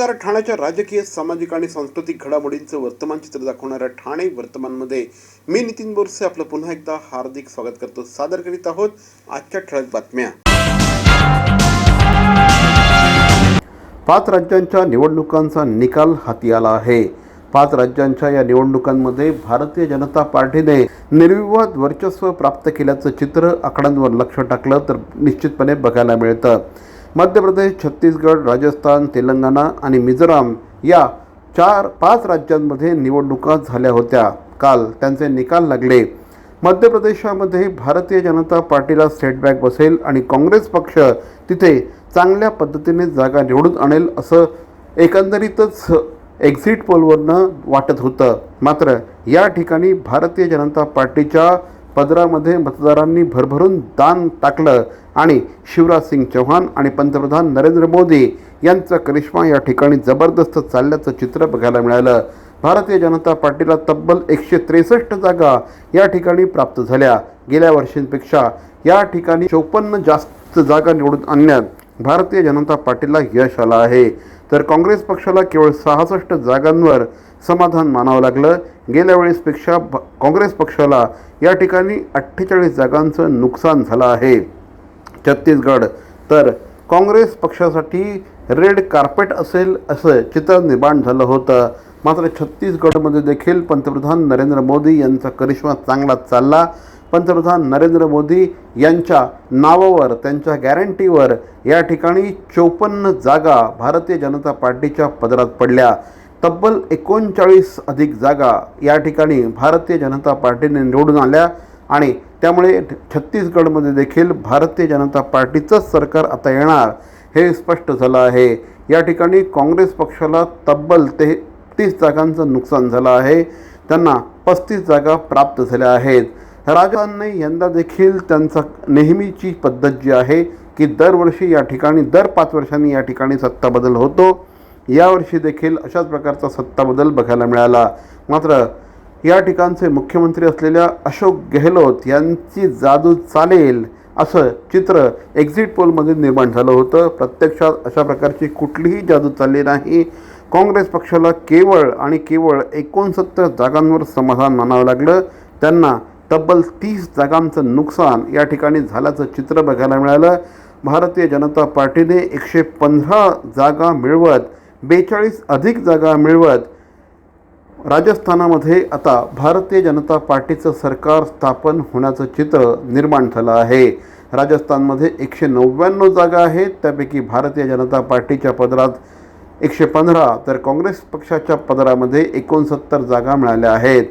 नमस्कार. ठाण्याच्या राजकीय, सामाजिक आणि सांस्कृतिक घडामोडींचं वर्तमान चित्र दाखवणाऱ्या ठाणे वर्तमानमध्ये मी नितीन बोरसे आपलं पुन्हा एकदा हार्दिक स्वागत करतो. सादर करीत आहोत आजच्या ठळक बातम्या. 5 राज्यांच्या निवडणुकांचा निकाल हाती आला आहे. 5 राज्यांच्या या निवडणुकांमध्ये भारतीय जनता पार्टीने निर्विवाद वर्चस्व प्राप्त केल्याचं चित्र आकड्यांवर लक्ष टाकलं तर निश्चितपणे बघायला मिळतं. मध्य प्रदेश, छत्तीसगड, राजस्थान, तेलंगणा आणि मिझोराम या 5 राज्यांमध्ये निवडणुका झाल्या होत्या. काल त्यांचे निकाल लागले. मध्य प्रदेशामध्ये भारतीय जनता पार्टीला सेटबॅक बसेल आणि काँग्रेस पक्ष तिथे चांगल्या पद्धतीने जागा निवडून आणेल असं एकंदरीतच एक्झिट पोलवरनं वाटत होतं. मात्र या ठिकाणी भारतीय जनता पार्टीच्या पदरामध्ये मतदारांनी भरभरून दान टाकलं आणि शिवराज सिंग चौहान आणि पंतप्रधान नरेंद्र मोदी यांचा करिश्मा या ठिकाणी जबरदस्त चालल्याचं चित्र बघायला मिळालं. भारतीय जनता पार्टीला तब्बल 163 जागा या ठिकाणी प्राप्त झाल्या. गेल्या वर्षींपेक्षा या ठिकाणी 54 जास्त जागा निवडून आणण्यात भारतीय जनता पार्टीला यश आलं आहे. तर काँग्रेस पक्षाला केवळ 66 जागांवर समाधान मानावं लागलं. गेल्या वेळेसपेक्षा काँग्रेस पक्षाला या ठिकाणी 48 जागांचं नुकसान झालं आहे. छत्तीसगड तर काँग्रेस पक्षासाठी रेड कार्पेट असेल असं चित्र निर्माण झालं होतं. मात्र छत्तीसगडमध्ये देखील पंतप्रधान नरेंद्र मोदी यांचा करिश्मा चांगला चालला. पंतप्रधान नरेंद्र मोदी यांच्या नावावर, त्यांच्या गॅरंटीवर या ठिकाणी 54 जागा भारतीय जनता पार्टीच्या पदरात पडल्या. तब्बल 39 अधिक जागा या ठिकाणी भारतीय जनता पार्टीने निवडून आल्या आणि त्यामुळे छत्तीसगडमध्ये देखील भारतीय जनता पार्टीचंच सरकार आता येणार हे स्पष्ट झालं आहे. या ठिकाणी काँग्रेस पक्षाला तब्बल 33 जागांचं नुकसान झालं आहे. त्यांना 35 जागा प्राप्त झाल्या आहेत. राजस्थानने यंदा देखील त्यांचा नेहमीची पद्धत जी आहे की दरवर्षी या ठिकाणी दर 5 वर्षांनी या ठिकाणी सत्ता बदल होतो. यावर्षी देखील अशाच प्रकारचा सत्ता बदल बघायला मिळाला. मात्र या ठिकाणचे मुख्यमंत्री असलेल्या अशोक गेहलोत यांची जादू चालेल असं चित्र एक्झिट पोलमध्ये निर्माण झालं होतं. प्रत्यक्षात अशा प्रकारची कुठलीही जादू चालली नाही. काँग्रेस पक्षाला केवळ आणि केवळ 69 जागांवर समाधान मानावं लागलं. त्यांना तब्बल 30 जागांचं नुकसान या ठिकाणी झाल्याचं चित्र बघायला मिळालं. भारतीय जनता पार्टीने 115 जागा मिळवत 42 अधिक जागा मिळवत राजस्थानामध्ये आता भारतीय जनता पार्टीचं सरकार स्थापन होण्याचं चित्र निर्माण झालं आहे. राजस्थानमध्ये 199 जागा आहेत. त्यापैकी भारतीय जनता पार्टीच्या पदरात 115 तर काँग्रेस पक्षाच्या पदरामध्ये 69 जागा मिळाल्या आहेत.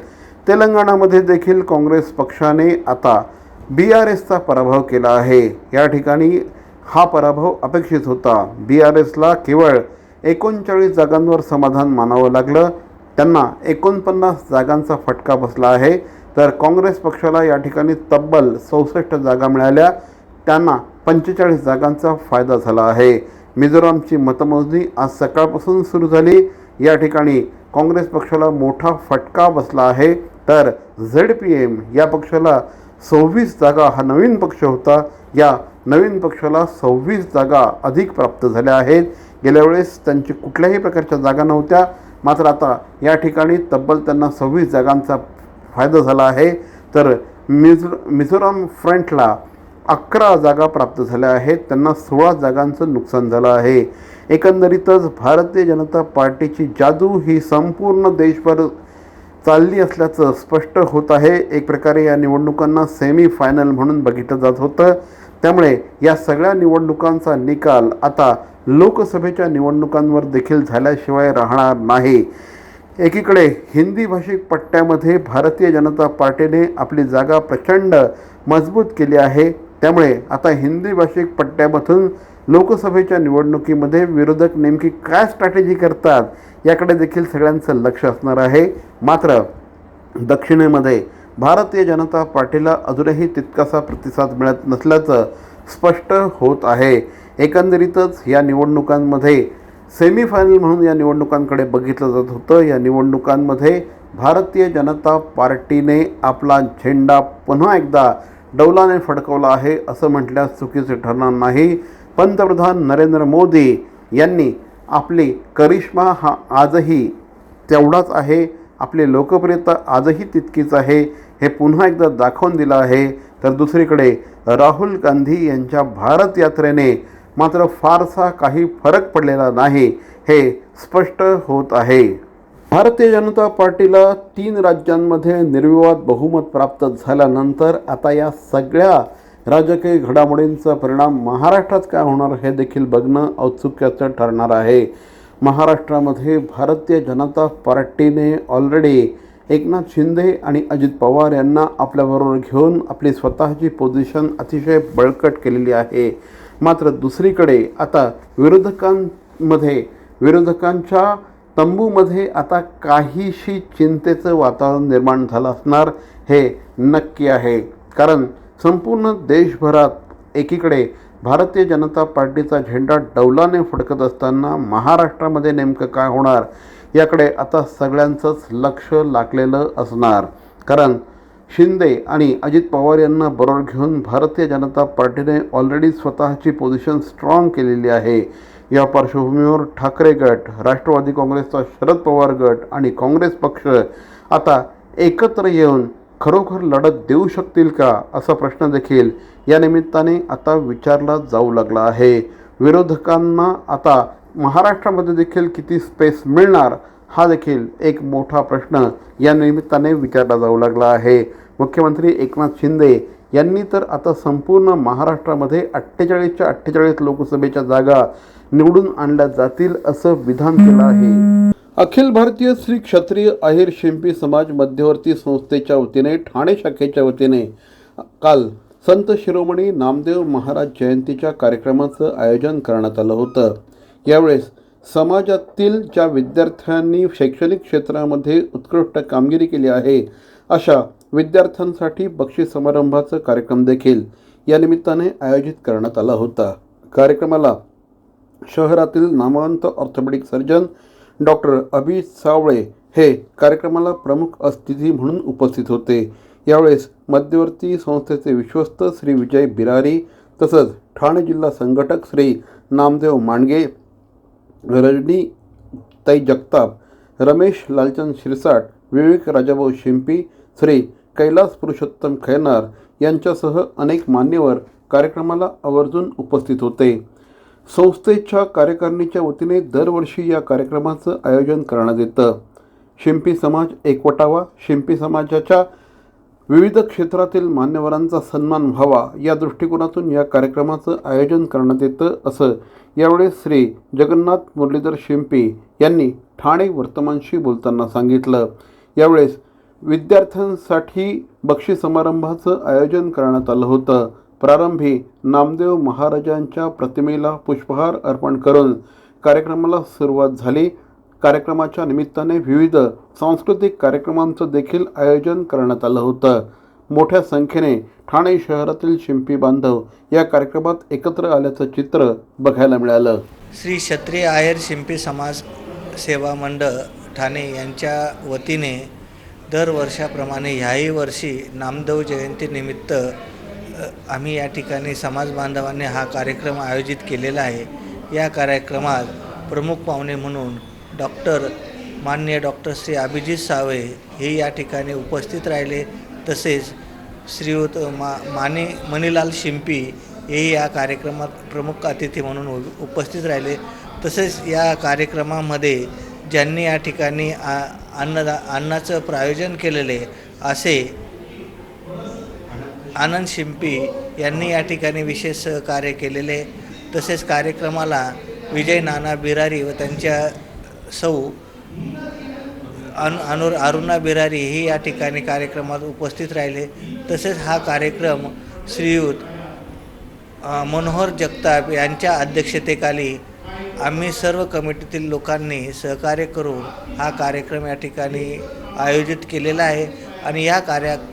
तेलंगणामध्ये देखील काँग्रेस पक्षाने आता BRSचा पराभव केला आहे. या ठिकाणी हा पराभव अपेक्षित होता. BRSला केवळ 39 जागांवर समाधान मानावं लागलं. त्यांना 49 जागांचा फटका बसला आहे. तर काँग्रेस पक्षाला या ठिकाणी तब्बल 64 जागा मिळाल्या. त्यांना 45 जागांचा फायदा झाला आहे. मिझोरामची मतमोजणी आज सकाळपासून सुरू झाली. या ठिकाणी काँग्रेस पक्षाला मोठा फटका बसला आहे. तर ZPM या पक्षाला 26 जागा, हा नवीन पक्ष होता, या नवीन पक्षाला 26 जागा अधिक प्राप्त झाल्या आहेत. गेल्या वेळेस त्यांची कुठल्याही प्रकारच्या जागा नव्हत्या. मात्र आता या ठिकाणी तब्बल त्यांना 26 जागांचा फायदा झाला आहे. तर मिझोराम फ्रंटला 11 जागा प्राप्त झाल्या आहेत. त्यांना 16 जागांचं नुकसान झालं आहे. एकंदरीतच भारतीय जनता पार्टीची जादू ही संपूर्ण देशभर चालली असल्याचं स्पष्ट होत आहे. एक प्रकारे या निवडणुकांना सेमीफायनल म्हणून बघितलं जात होतं. त्यामुळे या सगळ्या निवडणुकांचा निकाल आता लोकसभेच्या निवडणुकांवर देखील झाल्याशिवाय राहणार नाही. एकीकडे हिंदी भाषिक पट्ट्यामध्ये भारतीय जनता पार्टीने आपली जागा प्रचंड मजबूत केली आहे. त्यामुळे आता हिंदी भाषिक पट्ट्यामधून लोकसभेच्या निवडणुकीमध्ये विरोधक नेमकी काय स्ट्रॅटेजी करतात याकडे देखील सगळ्यांचं लक्ष असणार आहे. मात्र दक्षिणेमध्ये भारतीय जनता पार्टीला अजूनही तितकासा प्रतिसाद मिळत नसल्याचं स्पष्ट होत आहे. एकंदरीतच या निवडणुकांमध्ये सेमीफायनल म्हणून या निवडणुकांकडे बघितलं जात होतं. या निवडणुकांमध्ये भारतीय जनता पार्टीने आपला झेंडा पुन्हा एकदा डौलाने फडकवला आहे असं म्हटल्यास चुकीचे ठरणार नाही. पंतप्रधान नरेंद्र मोदी यांनी आपली करिश्मा हा आजही तेवढाच आहे, आपली लोकप्रियता आजही तितकीच आहे, हे पुन्हा एकदा दाखवून दिलं आहे. तर दुसरीकडे राहुल गांधी यांच्या भारत यात्रेने मात्र फारसा काही फरक पडलेला नाही, हे स्पष्ट होत आहे. भारतीय जनता पार्टीला 3 राज्यांमध्ये निर्विवाद बहुमत प्राप्त झाल्यानंतर आता या सगळ्या राजकीय घडामोडींचा परिणाम महाराष्ट्रात काय होणार हे देखील बघणं औत्सुक्याचं ठरणार आहे. महाराष्ट्रामध्ये भारतीय जनता पार्टीने ऑलरेडी एकनाथ शिंदे आणि अजित पवार यांना आपल्याबरोबर घेऊन आपली स्वतःची पोझिशन अतिशय बळकट केलेली आहे. मात्र दुसरीकडे आता विरोधकांच्या तंबूमध्ये आता काहीशी चिंतेचं वातावरण निर्माण झालं असणार हे नक्की आहे. कारण संपूर्ण देशभरात एकीकडे भारतीय जनता पार्टीचा झेंडा डौलाने फडकत असताना महाराष्ट्रामध्ये नेमकं काय होणार याकडे आता सगळ्यांचंच लक्ष लागलेलं असणार. कारण शिंदे आणि अजित पवार यांना बरोबर घेऊन भारतीय जनता पार्टीने ऑलरेडी स्वतःची पोझिशन स्ट्रॉंग केलेली आहे. या पार्श्वभूमीवर ठाकरे गट, राष्ट्रवादी काँग्रेसचा शरद पवार गट आणि काँग्रेस पक्ष आता एकत्र येऊन खरोखर लढत देऊ शकतील का असा प्रश्न देखील या निमित्ताने आता विचारला जाऊ लागला आहे. विरोधकांना आता महाराष्ट्रामध्ये देखील किती स्पेस मिळणार हा देखील एक मोठा प्रश्न या निमित्ताने विचारला जाऊ लागला आहे. मुख्यमंत्री एकनाथ शिंदे यांनी तर आता संपूर्ण महाराष्ट्रामध्ये 48च्या 48 लोकसभेच्या जागा निवडून आणल्या जातील असं विधान केलं आहे. अखिल भारतीय श्री क्षत्रिय अहिर शिंपी समाज मध्यवर्ती संस्थेच्या वतीने ठाणे शाखेच्या वतीने काल संत शिरोमणी नामदेव महाराज जयंतीच्या कार्यक्रमाचं आयोजन करण्यात आलं होतं. यावेळेस समाजातील ज्या विद्यार्थ्यांनी शैक्षणिक क्षेत्रामध्ये उत्कृष्ट कामगिरी केली आहे अशा विद्यार्थ्यांसाठी बक्षीस समारंभाचा कार्यक्रम देखील या निमित्ताने आयोजित करण्यात आला होता. कार्यक्रमाला शहरातील नामवंत ऑर्थोपेडिक सर्जन डॉक्टर अभि सावळे हे कार्यक्रमाला प्रमुख अतिथी म्हणून उपस्थित होते. यावेळेस मध्यवर्ती संस्थेचे विश्वस्त श्री विजय बिरारी तसंच ठाणे जिल्हा संघटक श्री नामदेव मांडगे, रजनीताई जगताप, रमेश लालचंद शिरसाट, विवेक राजाभाऊ शिंपी, श्री कैलास पुरुषोत्तम खैरनार यांच्यासह अनेक मान्यवर कार्यक्रमाला आवर्जून उपस्थित होते. संस्थेच्या कार्यकारिणीच्या वतीने दरवर्षी या कार्यक्रमाचं आयोजन करण्यात येतं. शिंपी समाज एकवटावा, शिंपी समाजाच्या विविध क्षेत्रातील मान्यवरांचा सन्मान व्हावा या दृष्टिकोनातून या कार्यक्रमाचं आयोजन करण्यात येतं असं यावेळी श्री जगन्नाथ मुरलीधर शिंपी यांनी ठाणे वर्तमानशी बोलताना सांगितलं. यावेळेस विद्यार्थ्यांसाठी बक्षीस समारंभाचं आयोजन करण्यात आलं होतं. प्रारंभी नामदेव महाराजांच्या प्रतिमेला पुष्पहार अर्पण करून कार्यक्रमाला सुरुवात झाली. कार्यक्रमाच्या निमित्ताने विविध सांस्कृतिक कार्यक्रमांचं देखील आयोजन करण्यात आलं होतं. मोठ्या संख्येने ठाणे शहरातील शिंपी बांधव या कार्यक्रमात एकत्र आल्याचं चित्र बघायला मिळालं. श्री क्षत्रिय अहिर शिंपी समाज सेवा मंडळ ठाणे यांच्या वतीने दरवर्षाप्रमाणे ह्याही वर्षी नामदेव जयंतीनिमित्त आम्ही या ठिकाणी समाज बांधवांनी हा कार्यक्रम आयोजित केलेला आहे. या कार्यक्रमात प्रमुख पाहुणे म्हणून माननीय डॉक्टर श्री अभिजित सावळे हे या ठिकाणी उपस्थित राहिले. तसेच श्रीयुत मणिलाल शिंपी हेही या कार्यक्रमात प्रमुख अतिथी म्हणून उपस्थित राहिले. तसेच या कार्यक्रमामध्ये ज्यांनी या ठिकाणी अन्नाचं प्रायोजन केलेले असे आनंद शिंपी यांनी या ठिकाणी विशेष सहकार्य केलेले. तसेच कार्यक्रमाला विजय नाना बिरारी व त्यांच्या सौ अरुणा बिरारी ही या ठिकाणी कार्यक्रमात उपस्थित राहिले. तसेच हा कार्यक्रम श्रीयुत मनोहर जगताप यांच्या अध्यक्षतेखाली आम्ही सर्व कमिटीतील लोकांनी सहकार्य करून हा कार्यक्रम या ठिकाणी आयोजित केलेला आहे. आणि या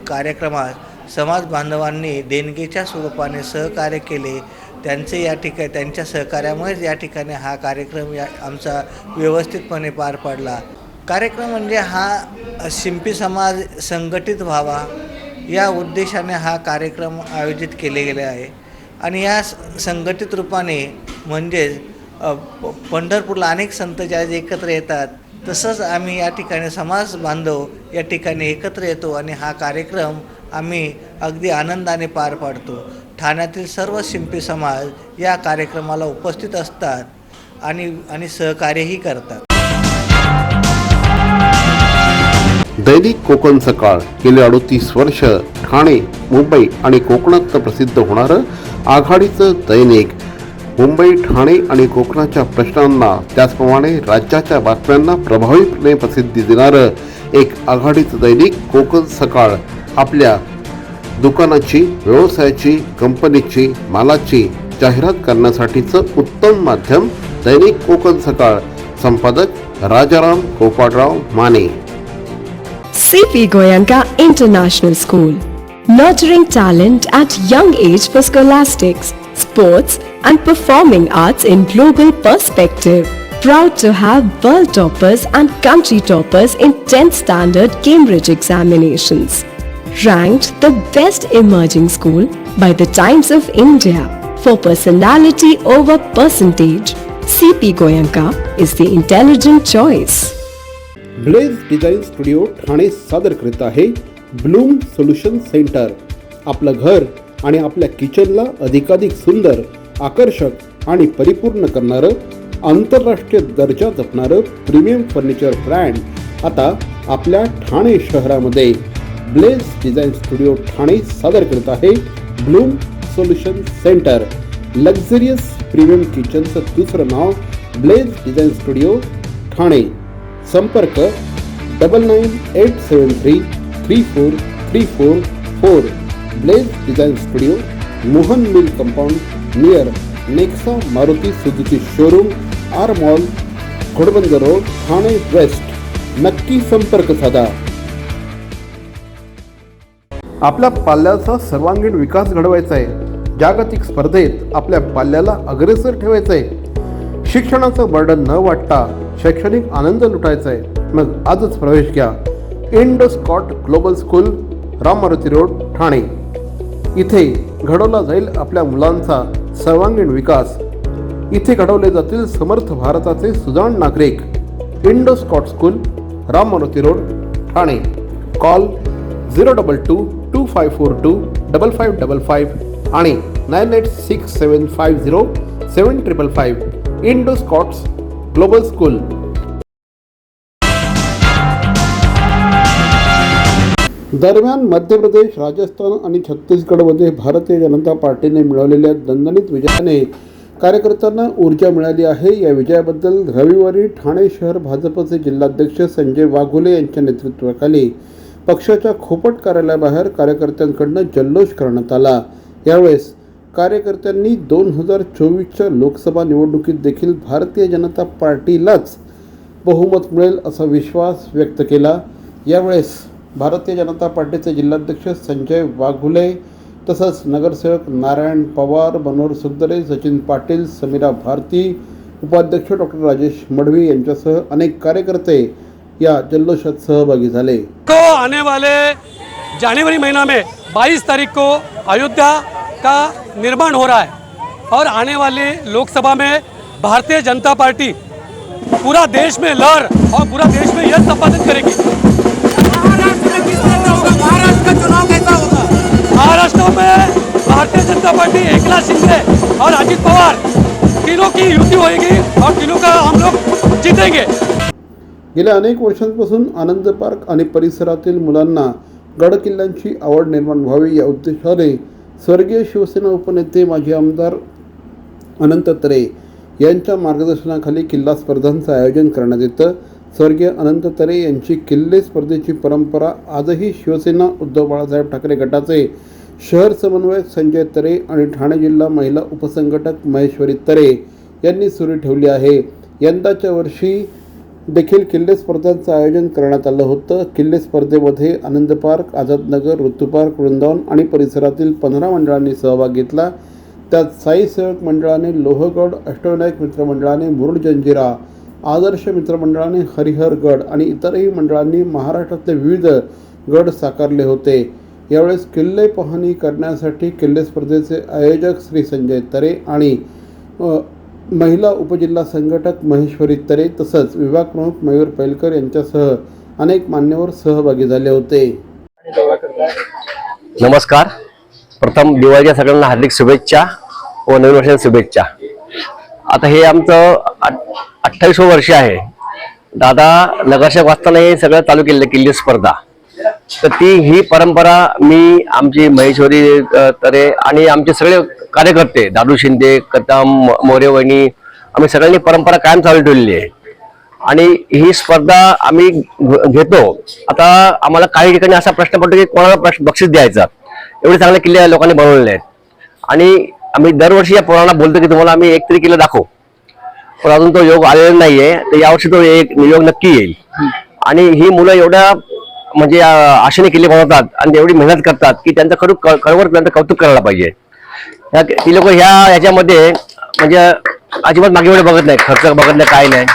कार्यक्रमात समाज बांधवांनी देणगीच्या स्वरूपाने सहकार्य केले. त्यांच्या सहकार्यामुळेच या ठिकाणी हा कार्यक्रम आमचा व्यवस्थितपणे पार पडला. कार्यक्रम म्हणजे हा शिंपी समाज संघटित व्हावा या उद्देशाने हा कार्यक्रम आयोजित केले गेले आहे. आणि या संघटित रूपाने म्हणजेच पंढरपूरला अनेक संत ज्या जे एकत्र येतात, तसंच आम्ही या ठिकाणी समाज बांधव या ठिकाणी एकत्र येतो आणि हा कार्यक्रम आम्ही अगदी आनंदाने पार पाडतो. ठाण्यातील सर्व शिंपी समाज या कार्यक्रमाला उपस्थित असतात आणि सहकार्यही करतात. दैनिक कोकण सकाळ गेली 38 वर्ष ठाणे, मुंबई आणि कोकणात प्रसिद्ध होणारं आघाडीचं दैनिक. मुंबई, ठाणे आणि कोकणाच्या प्रश्नांना त्याचप्रमाणे राज्याच्या बातम्यांना प्रभावीपणे प्रसिद्धी देणारं एक आघाडीचं दैनिक कोकण सकाळ. आपल्या दुकानाची, व्यवसायाची, कंपनीची, मालाची जाहिरात करण्यासाठीचं उत्तम माध्यम दैनिक कोकण सकाळ. संपादक Rajaram Gopalrao Mane. CP Goenka International School, nurturing talent at young age for scholastics, sports and performing arts in global perspective. Proud to have world toppers and country toppers in 10th standard Cambridge examinations. Ranked the best emerging school by the Times of India for personality over percentage. CP Goenka is the intelligent choice. Blaze design studio Thane सादर करीत आहे bloom solution centre. आपलं घर आणि आपल्या किचनला अधिकाधिक सुंदर, आकर्षक आणि परिपूर्ण करणारं आंतरराष्ट्रीय दर्जा जपणारं प्रीमियम फर्निचर ब्रँड आता आपल्या ठाणे शहरामध्ये. ब्लेज डिझाईन स्टुडिओ ठाणे सादर करत आहे bloom solution centre. Luxurious premium किचनचं दुसरं नाव ब्लेज डिझाईन स्टुडिओ ठाणे. संपर्क 9987334344. Blaze design studio, Mohan mill compound near Nexa Maruti Suzuki showroom, R mall, Ghodbunder road, Thane west. नक्की संपर्क साधा. आपल्या पाल्याचा सर्वांगीण विकास घडवायचा आहे. जागतिक स्पर्धेत आपल्या पाल्याला अग्रेसर ठेवायचं आहे. शिक्षणाचं बर्डन न वाटता शैक्षणिक आनंद लुटायचा आहे. मग आजच प्रवेश घ्या Indo Scott global school, Ram Maruti road, Thane. इथे घडवला जाईल आपल्या मुलांचा सर्वांगीण विकास. इथे घडवले जातील समर्थ भारताचे सुजाण नागरिक. Indo Scott school, Ram Maruti road, Thane. Call 02225425555 आणि 9867507555. Indo Scotts global school. दरम्यान मध्य प्रदेश, राजस्थान आणि छत्तीसगडमध्ये भारतीय जनता पार्टीने मिळवलेल्या दणदणीत विजयाने कार्यकर्त्यांना ऊर्जा मिळाली आहे. या विजयाबद्दल रविवारी ठाणे शहर भाजपचे जिल्हाध्यक्ष संजय वाघोले यांच्या नेतृत्वाखाली पक्षाच्या खोपट कार्यालयाबाहेर कार्यकर्त्यांकडून जल्लोष करण्यात आला. यावेळेस कार्यकर्त्यांनी 2024च्या लोकसभा निवडणुकीत देखील भारतीय जनता पार्टीलाच बहुमत मिळेल असा विश्वास व्यक्त केला. यावेळेस भारतीय जनता पार्टीचे जिल्हाध्यक्ष संजय वाघुले तसंच नगरसेवक नारायण पवार, मनोहर सुगदरे, सचिन पाटील, समीरा भारती, उपाध्यक्ष डॉक्टर राजेश मडवी यांच्यासह अनेक कार्यकर्ते या जल्लोषात सहभागी झाले. को आने वाले जनवरी महीना में 22 तारीख को अयोध्या का निर्माण हो रहा है और आने वाली लोकसभा में भारतीय जनता पार्टी पूरा देश में लहर और पूरा देश में यह संपादित करेगी. महाराष्ट्र का चुनाव कैसा होगा? महाराष्ट्र में भारतीय जनता पार्टी एकनाथ शिंदे और अजित पवार तीनों की युति होगी और तीनों का हम लोग जीतेंगे. गेल्या अनेक वर्षांपासून आनंद पार्क आणि परिसरातील मुलांना गडकिल्ल्यांची आवड निर्माण व्हावी या उद्देशाने स्वर्गीय शिवसेना उपनेते माजी आमदार अनंत तरे यांच्या मार्गदर्शनाखाली किल्ला स्पर्धांचं आयोजन करण्यात येतं. स्वर्गीय अनंत तरे यांची किल्ले स्पर्धेची परंपरा आजही शिवसेना उद्धव बाळासाहेब ठाकरे गटाचे शहर समन्वयक संजय तरे आणि ठाणे जिल्हा महिला उपसंघटक महेश्वरी तरे यांनी सुरू ठेवली आहे. यंदाच्या वर्षी देखील किल्ले स्पर्धांचं आयोजन करण्यात आलं होतं. किल्ले स्पर्धेमध्ये आनंद पार्क, आझादनगर, ऋतू पार्क, वृंदावन आणि परिसरातील 15 मंडळांनी सहभाग घेतला. त्यात साई सेवक मंडळाने लोहगड, अष्टविनायक मित्रमंडळाने मुरुड जंजिरा, आदर्श मित्रमंडळाने हरिहरगड आणि इतरही मंडळांनी महाराष्ट्रातले विविध गड साकारले होते. यावेळेस किल्ले पाहणी करण्यासाठी किल्ले स्पर्धेचे आयोजक श्री संजय तरे आणि महिला उपजिल्हा संघटक महेश्वरी तरे तसंच विभाग प्रमुख मयूर पैलकर यांच्यासह अनेक मान्यवर सहभागी झाले होते. नमस्कार. प्रथम दिवाळीच्या सगळ्यांना हार्दिक शुभेच्छा व नवीन वर्षाच्या शुभेच्छा. आता हे आमचं 28वं वर्ष आहे. दादा नगरसेवक असताना हे सगळं चालू केलेलं किल्ली स्पर्धा. तर ही परंपरा मी, आमची महेश्वरी तरे आणि आमचे सगळे कार्यकर्ते, दादू शिंदे, कदम, मोरे वहिनी, आम्ही सगळ्यांनी परंपरा कायम चालू ठेवलेली आहे. आणि ही स्पर्धा आम्ही घेतो. आता आम्हाला काही ठिकाणी असा प्रश्न पडतो की कोणाला बक्षीस द्यायचं, एवढे चांगले किल्ले लोकांनी बनवलेले आहेत. आणि आम्ही दरवर्षी या पोरांना बोलतो की तुम्हाला आम्ही एक तरी किल्ला दाखवू, पण अजून तो योग आलेला नाहीये. तर यावर्षी तो एक योग नक्की येईल. आणि ही मुलं एवढ्या म्हणजे आशेने किल्ले बनवतात आणि एवढी मेहनत करतात की त्यांचं खरोखर त्यांचं कौतुक करायला पाहिजे. ती लोक ह्याच्यामध्ये म्हणजे अजिबात मागे पुढे बघत नाही, खर्च बघत नाही, काय नाही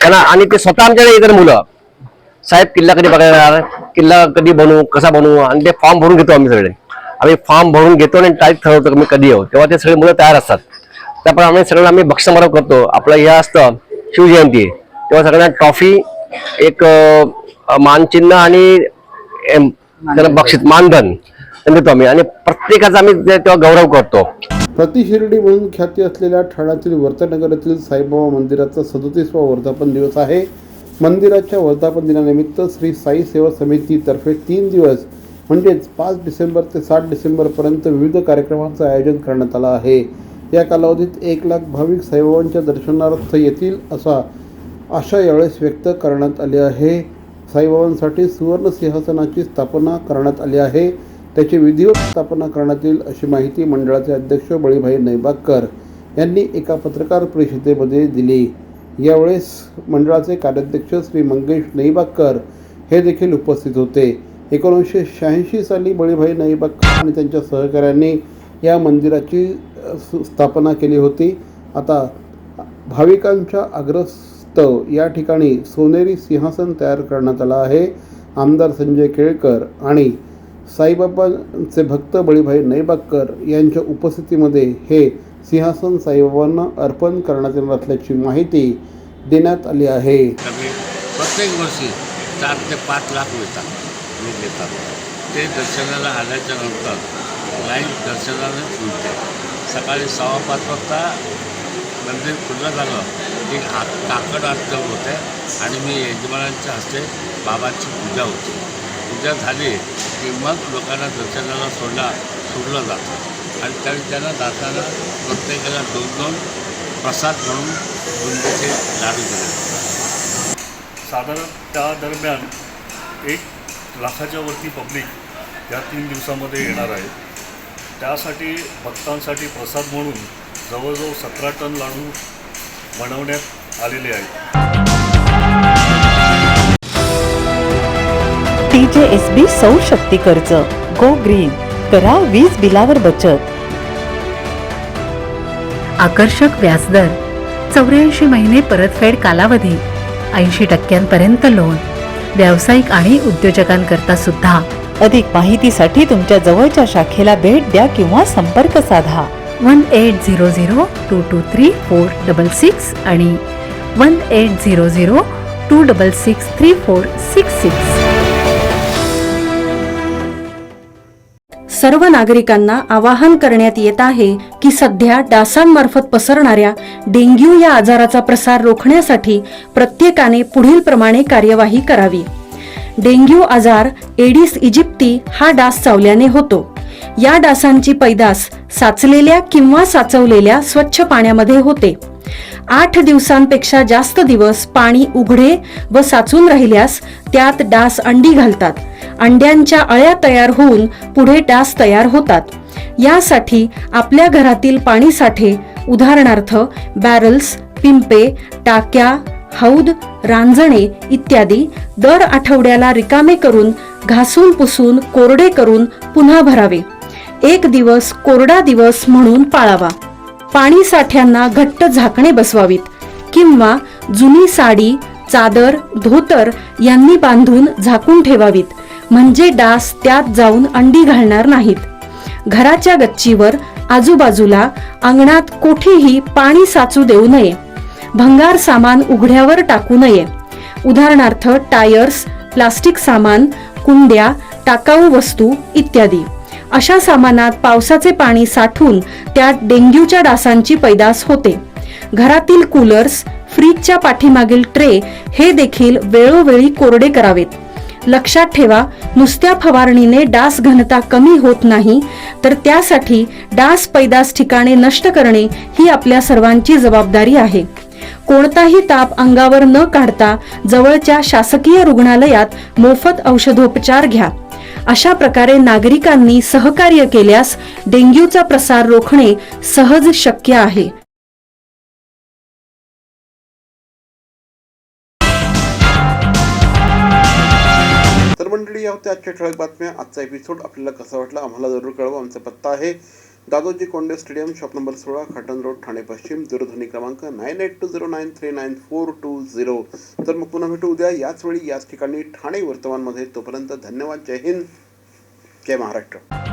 त्यांना. आणि ते स्वतः आमच्याकडे इतर मुलं, साहेब किल्ला कधी बघणार, किल्ला कधी बनवू, कसा बनवू, आणि ते फॉर्म भरून घेतो. आम्ही फॉर्म भरून घेतो आणि तारीख ठरवतो की मी कधी येऊ. तेव्हा ते सगळे मुलं तयार असतात. त्याप्रमाणे सगळ्यांना आम्ही बक्षीस समारोह करतो. आपलं हे असतं शिवजयंती, तेव्हा सगळ्यांना ट्रॉफी, एक मानचिन्ह आणि त्याला बक्षीस मानधन देतो आम्ही. आणि प्रत्येकाचा आम्ही तेव्हा गौरव करतो. प्रतिशिर्डी म्हणून ख्याती असलेल्या ठाण्यातील वर्तनगर येथील साईबाबा मंदिराचा 37वा वर्धापन दिवस आहे. मंदिराच्या वर्धापन दिनानिमित्त श्री साई सेवा समितीतर्फे 3 दिवस म्हणजेच 5 डिसेंबर ते 7 डिसेंबरपर्यंत विविध कार्यक्रमांचं आयोजन करण्यात आलं आहे. या कालावधीत 1 लाख भाविक साईबाबांच्या दर्शनार्थ येतील असा आशा यावेळेस व्यक्त करण्यात आली आहे. साईबाबांसाठी सुवर्ण सिंहासनाची स्थापना करण्यात आली आहे. त्याची विधिवत स्थापना करण्यात येईल अशी माहिती मंडळाचे अध्यक्ष बळीभाई नैबागकर यांनी एका पत्रकार परिषदेमध्ये दिली. यावेळेस मंडळाचे कार्याध्यक्ष श्री मंगेश नैबागकर हे देखील उपस्थित होते. 1986 साली बळीभाई नैबागकर आणि त्यांच्या सहकाऱ्यांनी या मंदिराची स्थापना केली होती. आता भाविकांच्या आग्रहास्तव या ठिकाणी सोनेरी सिंहासन तयार करण्यात आलं आहे. आमदार संजय केळकर आणि साईबाबांचे भक्त बळीभाई नैबागकर यांच्या उपस्थितीमध्ये हे सिंहासन साईबाबांना अर्पण करण्यात येणार असल्याची माहिती देण्यात आली आहे. प्रत्येक वर्षी 4 ते 5 लाख लोक येतात. ते दर्शनाला आल्याच्या नंतर लाईन दर्शनाला मिळते. सकाळी 5:15 वाजता मंदिर खुलं झालं की काकड आरती होते आणि मी यजमानांच्या हस्ते बाबाची पूजा होते. पूजा झाली की मग लोकांना दर्शनाला सोडलं जातं. आणि त्यांना जाताना प्रत्येकाला 2-2 प्रसाद म्हणून बुंदीचे लाडू दिले. साधारण त्या दरम्यान 1 लाखाच्या वरती पब्लिक या 3 दिवसामध्ये येणार आहे. त्यासाठी भक्तांसाठी प्रसाद म्हणून जवळजवळ 17 टन लाडू बनवण्यात आलेले आहेत. TJSB सौर शक्ती कर्ज, गो ग्रीन, करा वीज बिलावर बचत. आकर्षक व्याजदर, 84 महिने परतफेड कालावधी, 80% लोन, व्यावसायिक आणि उद्योजकांकरता सुद्धा. अधिक माहितीसाठी तुमच्या जवळच्या शाखेला भेट द्या किंवा संपर्क साधा. 1800-223-466 आणि 1800-266-3466. सर्व नागरिकांना आवाहन करण्यात येत आहे की सध्या डासांमार्फत पसरणाऱ्या डेंग्यू या आजाराचा प्रसार रोखण्यासाठी प्रत्येकाने पुढील प्रमाणे कार्यवाही करावी. डेंग्यू आजार एडिस इजिप्ती हा डास चावल्याने होतो. या डासांची पैदास साचलेल्या किंवा साचवलेल्या स्वच्छ पाण्यामध्ये होते. 8 दिवसांपेक्षा जास्त दिवस पाणी उघडे व साचून राहिल्यास त्यात डास अंडी घालतात. अंड्यांच्या अळ्या तयार होऊन पुढे डास तयार होतात. यासाठी आपल्या घरातील पाणी साठे उदाहरणार्थ बॅरल्स, पिंपे, टाक्या, हौद, रांजणे इत्यादी दर आठवड्याला रिकामे करून घासून पुसून कोरडे करून पुन्हा भरावे. 1 दिवस कोरडा दिवस म्हणून पाळावा. पाणी साठ्यांना घट्ट झाकणे बसवावीत किंवा जुनी साडी, चादर, धोतर यांनी बांधून झाकून ठेवावीत, म्हणजे डास त्यात जाऊन अंडी घालणार नाहीत. घराच्या गच्चीवर आजूबाजूला अंगणात कोठेही पाणी साचू देऊ नये. भंगार सामान उघड्यावर टाकू नये. उदाहरणार्थ टायर्स, प्लास्टिक सामान, कुंड्या, टाकाऊ वस्तू इत्यादी. अशा सामानात पावसाचे पाणी साठून त्यात डेंग्यूच्या डासांची पैदास होते. घरातील कूलर्स, फ्रीजच्या पाठीमागील ट्रे हे देखील वेळोवेळी कोरडे करावेत. लक्षात ठेवा, नुसत्या फवारणीने डास घनता कमी होत नाही, तर त्यासाठी डास पैदास ठिकाणे नष्ट करणे ही आपल्या सर्वांची जबाबदारी आहे. कोणताही ताप अंगावर न काढता जवळच्या शासकीय रुग्णालयात मोफत औषधोपचार घ्या. अशा प्रकारे नागरिकांनी सहकार्य केल्यास डेंग्यूचा प्रसार रोखणे सहज शक्य आहे. तर मंडळी, या होत्या आजच्या ठळक बातम्या. आजचा एपिसोड आपल्याला कसा वाटला आम्हाला जरूर कळवा. आमचा पत्ता आहे Dadoji Konde stadium, shop number 16, Khatan road, Thane पश्चिम. दूरध्वनी क्रमांक 9820939420. तर मग पुन्हा भेटू उद्या याच वेळी याच ठिकाणी ठाणे वर्तमानमध्ये. तोपर्यंत धन्यवाद. जय हिंद, जय महाराष्ट्र.